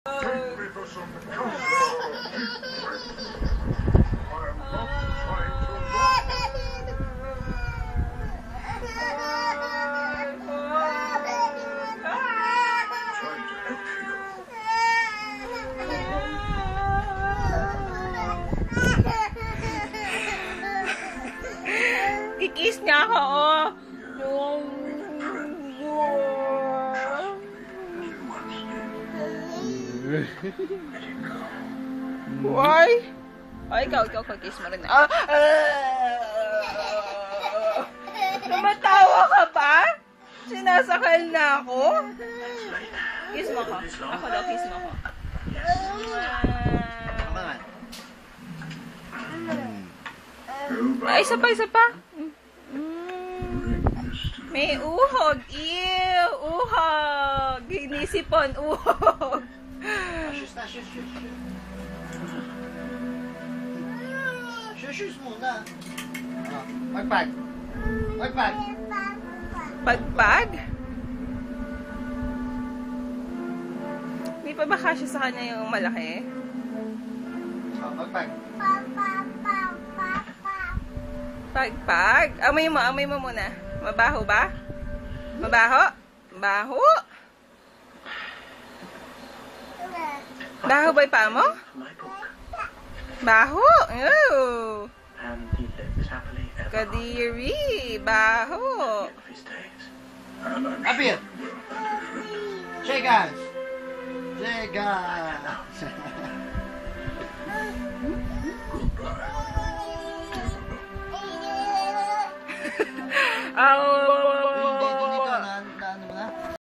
Kikis niya ako, oh. Why? Ay, ikaw, kiss mo rin. Tumatawa ka ba? Sinasakal na ako? Kiss mo ko. Ako daw, kiss mo ko. Ay, isa pa. May uhog. Ew, uhog. Ginisipon, uhog. Shush muna. Pagpag? Hindi pa ba kasya sa kanya yung malaki? Pagpag? Amoy mo muna. Mabaho ba? Mabaho? Baho? Baho ba yung paa mo? Baho? Oh. Kadiri. Baho. Up here. Shake hands. Shake hands. Oh.